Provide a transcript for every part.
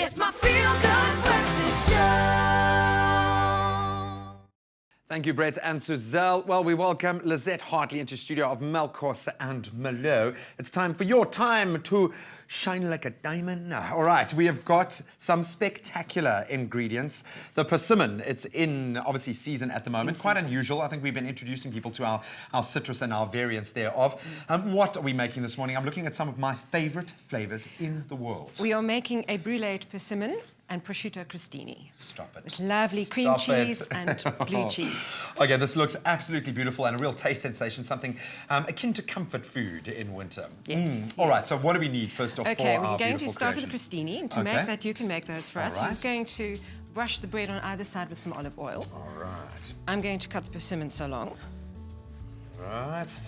It's my feel-good breakfast show. Thank you, Brett and Suzelle. Well, we welcome Lizet Hartley into studio of Melkos and Merlot. It's time for your time to shine like a diamond. All right, we have got some spectacular ingredients. The persimmon, it's in, obviously, season at the moment. Quite unusual. I think we've been introducing people to our citrus and our variants thereof. What are we making this morning? I'm looking at some of my favorite flavors in the world. We are making a brûléed persimmon and prosciutto crostini. Stop it. With lovely cream cheese and blue cheese. Okay, this looks absolutely beautiful and a real taste sensation, something akin to comfort food in winter. Yes. All right, so what do we need first off for Okay, our we're going to beautiful start creation? with the crostini, and to make that, you can make those for us. All You're just right. going to brush the bread on either side with some olive oil. All right. I'm going to cut the persimmon so long. Right.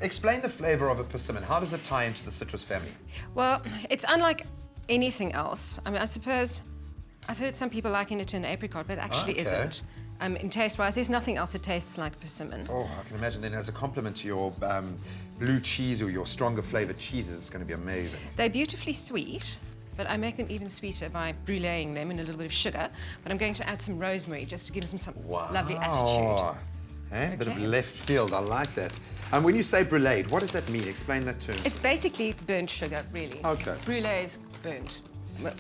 Explain the flavor of a persimmon. How does it tie into the citrus family? Well, it's unlike anything else. I mean, I suppose I've heard some people liken it to an apricot, but it actually isn't. In taste-wise, there's nothing else that tastes like persimmon. Oh, I can imagine then as a compliment to your blue cheese or your stronger flavored cheeses, it's going to be amazing. They're beautifully sweet, but I make them even sweeter by brûléing them in a little bit of sugar. But I'm going to add some rosemary just to give them some lovely attitude. A bit of left field, I like that. And when you say brûléed, what does that mean? Explain that to us. It's basically burnt sugar, really. Okay. Brûlée is burnt.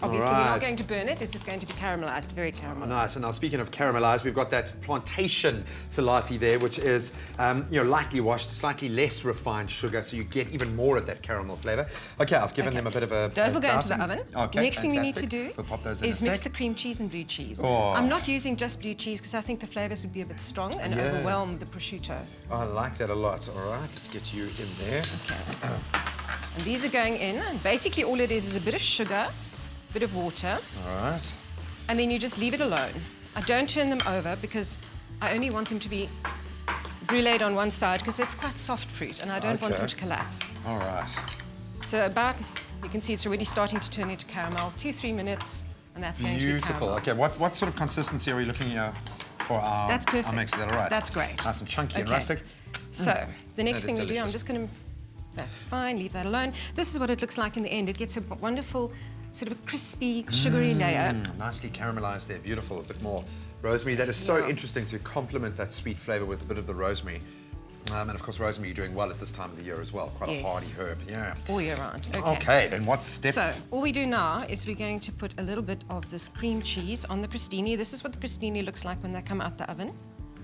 Obviously, we're not going to burn it. It's just going to be caramelized, very caramelized. Nice. And now, speaking of caramelized, we've got that plantation salati there, which is, lightly washed, slightly less refined sugar, so you get even more of that caramel flavor. Okay, I've given them a bit of a. Those will go into the dicing. oven. Okay, Next thing we need to do we'll pop those in is a mix sec. the cream cheese and blue cheese. Oh. I'm not using just blue cheese because I think the flavors would be a bit strong and overwhelm the prosciutto. Oh, I like that a lot. All right, let's get you in there. Okay. And these are going in, and basically all it is a bit of sugar, a bit of water. All right. And then you just leave it alone. I don't turn them over because I only want them to be brûléed on one side because it's quite soft fruit and I don't want them to collapse. All right. So about, you can see it's already starting to turn into caramel, 2-3 minutes, and that's going to be Beautiful. caramel. Okay, what sort of consistency are we looking here for our That's perfect. Our mix? Is that all right? That's great. Nice and chunky and rustic. So the next That thing is we do, I'm delicious. just going to, that's fine, leave that alone. This is what it looks like in the end. It gets a wonderful sort of a crispy, sugary layer. Nicely caramelized there, beautiful. A bit more rosemary. That is so interesting to complement that sweet flavor with a bit of the rosemary. And of course, rosemary you're doing well at this time of the year as well. Quite a hardy herb, All year round. Okay, then what's step? So all we do now is we're going to put a little bit of this cream cheese on the crostini. This is what the crostini looks like when they come out the oven.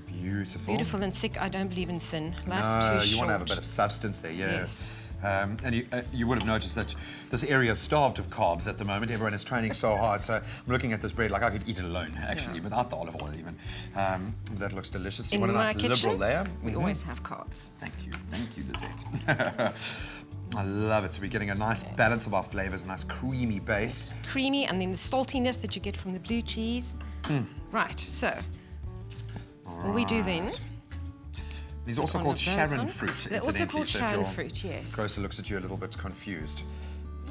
Beautiful. Beautiful and thick. I don't believe in thin. Life's too short. You want to have a bit of substance there, Yes. And you would have noticed that this area is starved of carbs at the moment. Everyone is training so hard. So I'm looking at this bread like I could eat it alone, actually, without the olive oil even. That looks delicious. You In want a my nice kitchen, liberal layer? we always have carbs. Thank you, Lizette. I love it. So we're getting a nice balance of our flavors, a nice creamy base. Creamy, and then the saltiness that you get from the blue cheese. Right, so what we do then... These are also called Sharon fruit. They're also incidentally, called so if Sharon your fruit, yes. Grocer looks at you a little bit confused.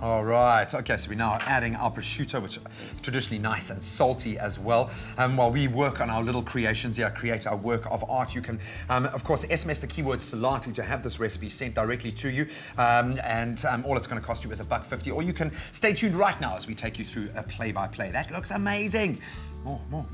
All right. Okay, so we're now adding our prosciutto, which is traditionally nice and salty as well. While we work on our little creations here, create our work of art, you can, of course, SMS the keyword salati to have this recipe sent directly to you. All it's going to cost you is $1.50. Or you can stay tuned right now as we take you through a play-by-play. That looks amazing. More.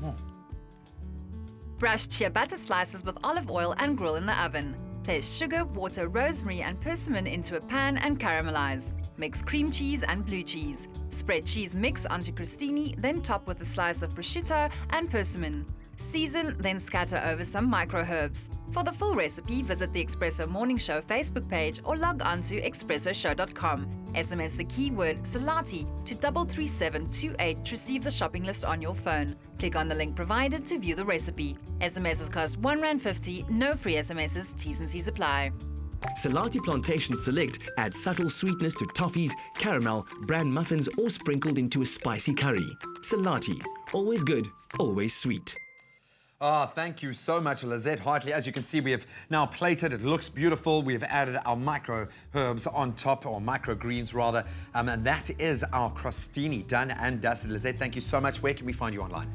Brush chia butter slices with olive oil and grill in the oven. Place sugar, water, rosemary and persimmon into a pan and caramelize. Mix cream cheese and blue cheese. Spread cheese mix onto crostini, then top with a slice of prosciutto and persimmon. Season, then scatter over some micro herbs. For the full recipe, visit the Espresso Morning Show Facebook page or log on to expressoshow.com. SMS the keyword salati to 33728 to receive the shopping list on your phone. Click on the link provided to view the recipe. SMSs cost R1.50, no free SMSs, T's and C's apply. Salati Plantation Select adds subtle sweetness to toffees, caramel, bran muffins or sprinkled into a spicy curry. Salati, always good, always sweet. Oh, thank you so much, Lizet Hartley. As you can see, we have now plated. It looks beautiful. We've added our micro herbs on top, or micro greens rather, and that is our crostini done and dusted. Lizet, thank you so much. Where can we find you online?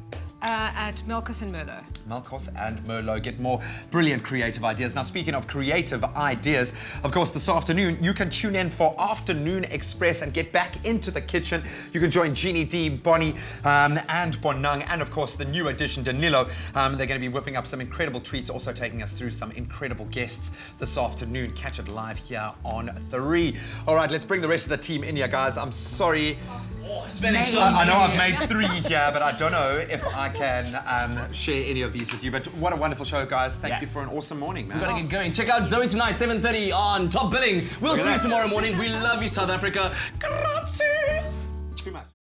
At Melkos and Merlot. Melkos and Merlot. Get more brilliant creative ideas. Now, speaking of creative ideas, of course, this afternoon, you can tune in for Afternoon Express and get back into the kitchen. You can join Jeannie D, Bonnie, and Bonang, and of course, the new addition, Danilo. They're going to be whipping up some incredible treats, also taking us through some incredible guests this afternoon. Catch it live here on 3. All right, let's bring the rest of the team in here, guys. I'm sorry. I know I've made 3 here, but I don't know if I can share any of these with you. But what a wonderful show, guys. Thank you for an awesome morning, man. We've got to get going. Check out Zoe tonight, 7:30 on Top Billing. We'll see you tomorrow morning. We love you, South Africa. Grazie. Too much.